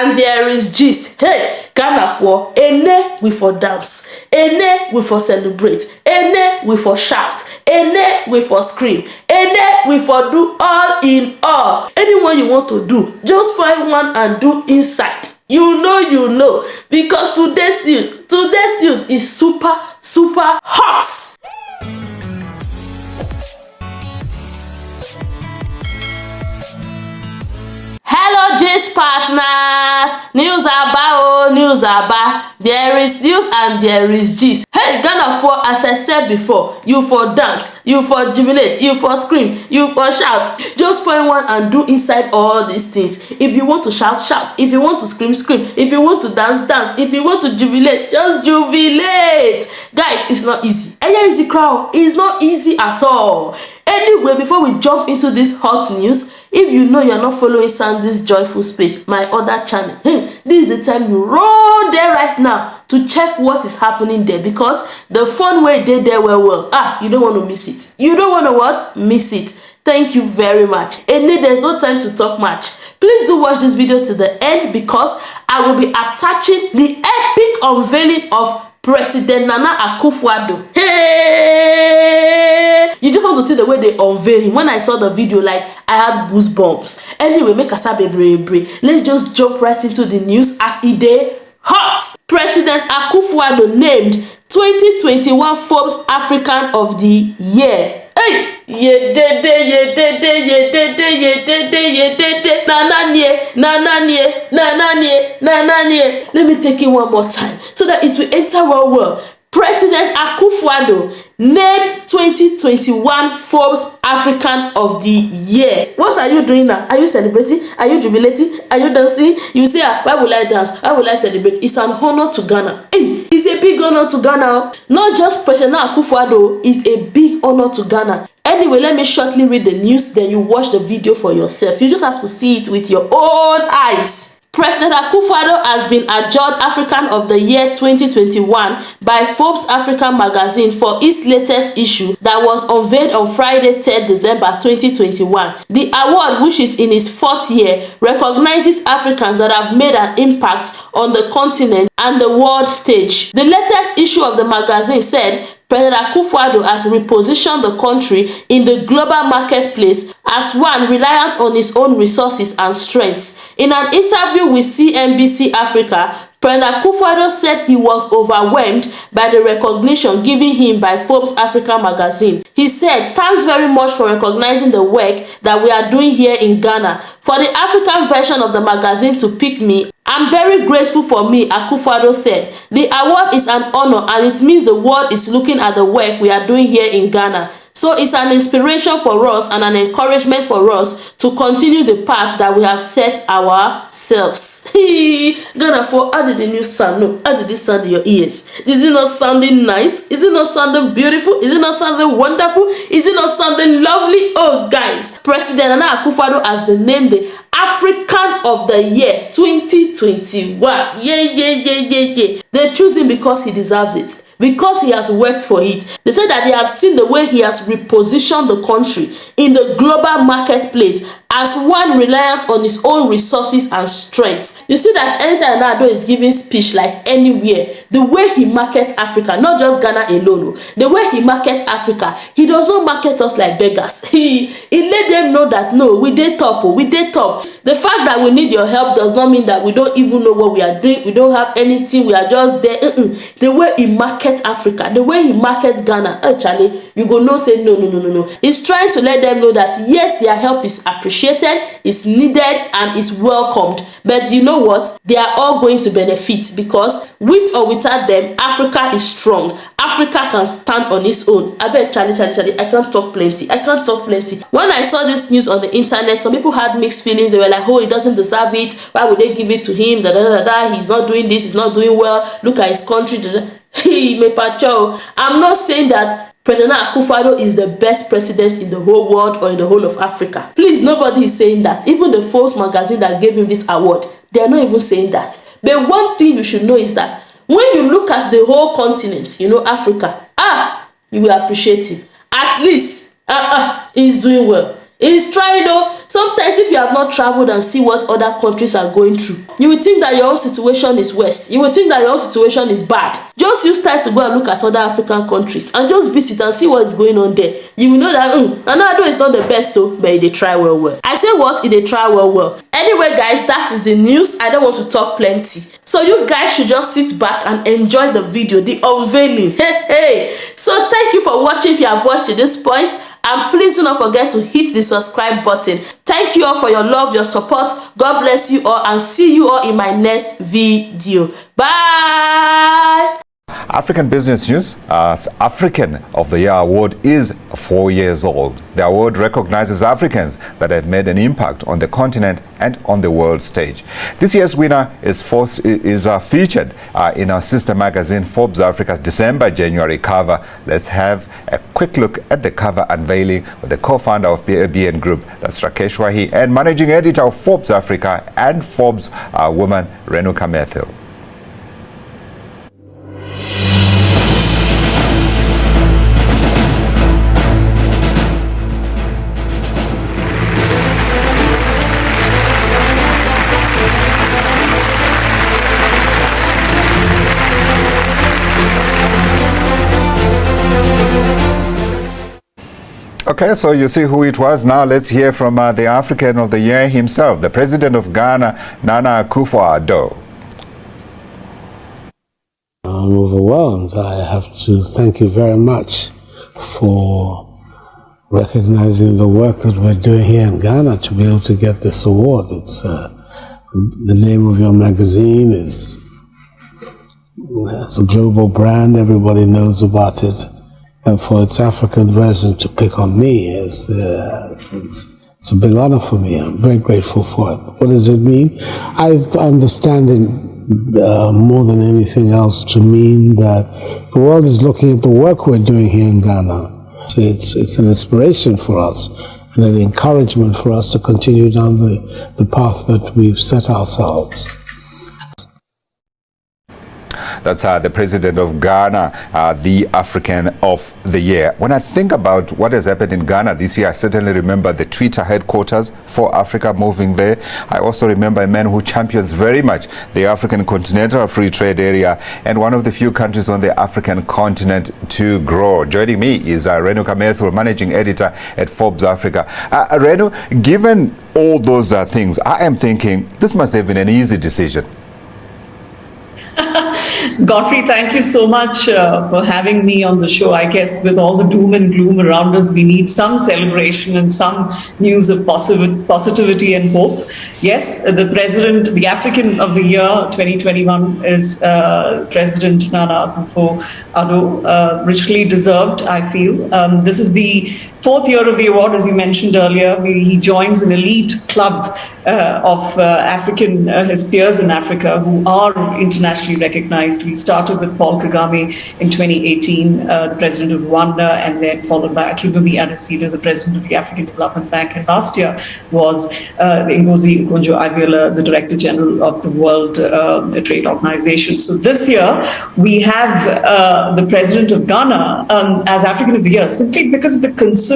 and there is gist. Hey, Ghana for ene we for dance, ene we for celebrate, ene we for shout, ene we for scream, ene we for do all in all. Anyone you want to do, just find one and do inside. You know, because today's news is super hot. Hello Gist partners, news aba, there is news and there is gist. Hey Ghana for, as I said before, you for dance, you for jubilate, you for scream, you for shout. Just find one and do inside all these things. If you want to shout, if you want to scream, if you want to dance, if you want to jubilate, just jubilate. Guys, it's not easy. Easy crowd, it's not easy at all. Anyway, before we jump into this hot news, if you know you're not following Sandy's Joyful Space, my other channel, this is the time you run there right now to check what is happening there, because the fun way they there well. You don't want to miss it. You don't want to what? Miss it. Thank you very much. And there's no time to talk much. Please do watch this video to the end, because I will be attaching the epic unveiling of President Nana Akufo-Addo. Hey! You just want to see the way they unveil him. When I saw the video, like, I had goosebumps. Anyway, make us have a brave. Let's just jump right into the news as it day hot. President Akufo-Addo named 2021 Forbes African of the Year. Hey! Nananye. Let me take it one more time so that it will enter well. President Akufo-Addo named 2021 Forbes African of the Year. What are you doing now? Are you celebrating? Are you jubilating? Are you dancing? You say, why will I dance? Why will I celebrate? It's an honor to Ghana. It's a big honor to Ghana. Not just President Akufo-Addo, it's a big honor to Ghana. Anyway, let me shortly read the news, then you watch the video for yourself. You just have to see it with your own eyes. President Akufo-Addo has been adjudged African of the Year 2021 by Forbes African magazine for its latest issue that was unveiled on Friday, 3rd December 2021. The award, which is in its 4th year, recognizes Africans that have made an impact on the continent and the world stage. The latest issue of the magazine said President Akufo-Addo has repositioned the country in the global marketplace as one reliant on its own resources and strengths. In an interview with CNBC Africa, President Akufo-Addo said he was overwhelmed by the recognition given him by Forbes Africa magazine. He said, "Thanks very much for recognizing the work that we are doing here in Ghana. For the African version of the magazine to pick me, I'm very grateful for me," Akufo-Addo said. "The award is an honor and it means the world is looking at the work we are doing here in Ghana. So it's an inspiration for us and an encouragement for us to continue the path that we have set ourselves." Ghana for, how did the news sound? No, how did it sound in your ears? Is it not sounding nice? Is it not sounding beautiful? Is it not sounding wonderful? Is it not sounding lovely? Oh guys, President Nana Akufo-Addo has been named the African of the Year 2021. Yeah. They choose him because he deserves it, because he has worked for it. They say that they have seen the way he has repositioned the country in the global marketplace as one reliant on his own resources and strength. You see that anytime Nado is giving speech, like anywhere, the way he markets Africa, not just Ghana alone, the way he markets Africa, he does not market us like beggars. He let them know that no, we dey top. The fact that we need your help does not mean that we don't even know what we are doing. We don't have anything. We are just there. The way he markets Africa, the way he markets Ghana, Charlie, you go no say no. He's trying to let them know that yes, their help is appreciated, is needed, and is welcomed. But you know what? They are all going to benefit, because with or without them, Africa is strong. Africa can stand on its own. I beg, Charlie, I can't talk plenty. When I saw this news on the internet, some people had mixed feelings. They were like, oh, he doesn't deserve it. Why would they give it to him? He's not doing this. He's not doing well. Look at his country. I'm not saying that President Akufo-Addo is the best president in the whole world or in the whole of Africa. Please, nobody is saying that. Even the Forbes magazine that gave him this award, they are not even saying that. But one thing you should know is that when you look at the whole continent, Africa, you will appreciate him. At least, he's doing well. He's trying though. Sometimes if you have not traveled and see what other countries are going through, you will think that your own situation is worse. You will think that your own situation is bad. Just use time to go and look at other African countries and just visit and see what is going on there. You will know that Nana is not the best though, but they try well. I say what? They try well. Anyway guys, that is the news. I don't want to talk plenty. So you guys should just sit back and enjoy the video, the unveiling. Hey. So thank you for watching if you have watched to this point. And please do not forget to hit the subscribe button. Thank you all for your love, your support. God bless you all and see you all in my next video. Bye. African Business News, African of the Year award is 4 years old. The award recognizes Africans that have made an impact on the continent and on the world stage. This year's winner is featured in our sister magazine Forbes Africa's December-January cover. Let's have a quick look at the cover unveiling with the co-founder of BN Group, that's Rakesh Wahi, and managing editor of Forbes Africa and Forbes woman Renuka Methil. Okay, so you see who it was. Now let's hear from the African of the Year himself, the President of Ghana, Nana Akufo-Addo. I'm overwhelmed. I have to thank you very much for recognizing the work that we're doing here in Ghana to be able to get this award. It's the name of your magazine it's a global brand. Everybody knows about it. And for its African version to pick on me, it's a big honor for me. I'm very grateful for it. What does it mean? I understand it more than anything else to mean that the world is looking at the work we're doing here in Ghana. It's an inspiration for us and an encouragement for us to continue down the path that we've set ourselves. That's the President of Ghana, the African of the Year. When I think about what has happened in Ghana this year, I certainly remember the Twitter headquarters for Africa moving there. I also remember a man who champions very much the African Continental Free Trade Area and one of the few countries on the African continent to grow. Joining me is Renuka Methil, Managing Editor at Forbes Africa. Renu, given all those things, I am thinking this must have been an easy decision. Godfrey, thank you so much for having me on the show. I guess with all the doom and gloom around us, we need some celebration and some news of positivity and hope. Yes, the President, the African of the Year 2021 is President Nana Akufo-Addo, richly deserved, I feel. This is the 4th year of the award, as you mentioned earlier. He joins an elite club of his peers in Africa who are internationally recognized. We started with Paul Kagame in 2018, the president of Rwanda, and then followed by Akinwumi Adesina, the president of the African Development Bank. And last year was Ngozi Okonjo-Iweala, the director general of the World Trade Organization. So this year we have the president of Ghana as African of the Year, simply because of the consistency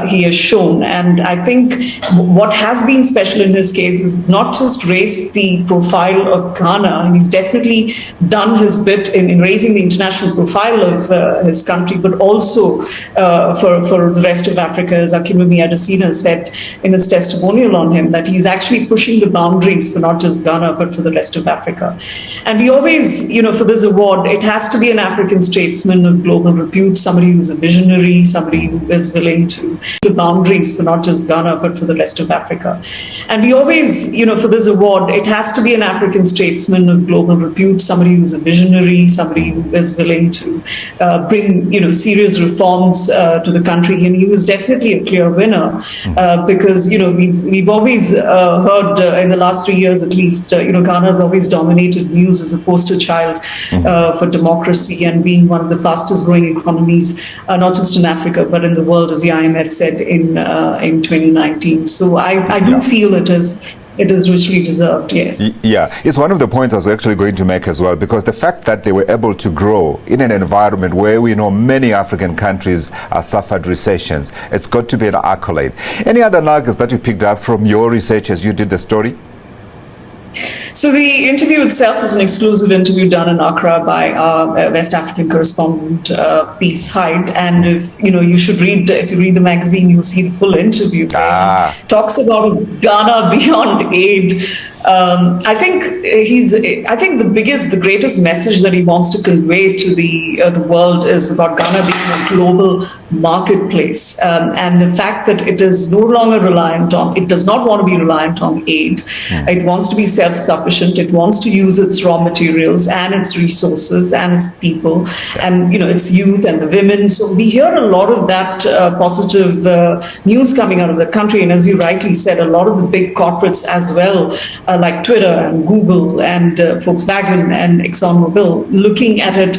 he has shown. And I think what has been special in his case is not just raised the profile of Ghana, and he's definitely done his bit in raising the international profile of his country, but also for the rest of Africa, as Akinwumi Adesina said in his testimonial on him, that he's actually pushing the boundaries for not just Ghana, but for the rest of Africa. And we always, for this award, it has to be an African statesman of global repute, somebody who's a visionary, somebody who is willing to the boundaries for not just Ghana, but for the rest of Africa. And we always, for this award, it has to be an African statesman of global repute, somebody who's a visionary, somebody who is willing to bring, serious reforms to the country. And he was definitely a clear winner because, we've always heard in the last 3 years at least, Ghana has always dominated news as a poster child for democracy and being one of the fastest growing economies, not just in Africa, but in the world, as the IMF said in 2019. So I do feel it is it is richly deserved, yes. Yeah, it's one of the points I was actually going to make as well, because the fact that they were able to grow in an environment where we know many African countries suffered recessions, it's got to be an accolade. Any other nuggets that you picked up from your research as you did the story? So the interview itself was an exclusive interview done in Accra by our West African correspondent, Peace Hyde. And if you read the magazine, you'll see the full interview. Talks about Ghana beyond aid. I think the greatest message that he wants to convey to the world is about Ghana being a global marketplace, and the fact that it is no longer it does not want to be reliant on aid. It wants to be self-sufficient. It wants to use its raw materials and its resources and its people, and its youth and the women. So we hear a lot of that positive news coming out of the country, and as you rightly said, a lot of the big corporates as well, like Twitter and Google and Volkswagen and ExxonMobil, looking at it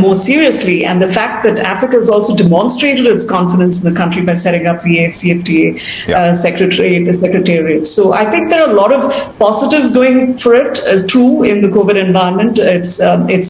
more seriously. And the fact that Africa has also demonstrated its confidence in the country by setting up the AFCFTA secretariat. So I think there are a lot of positives going for it, true, in the COVID environment. It's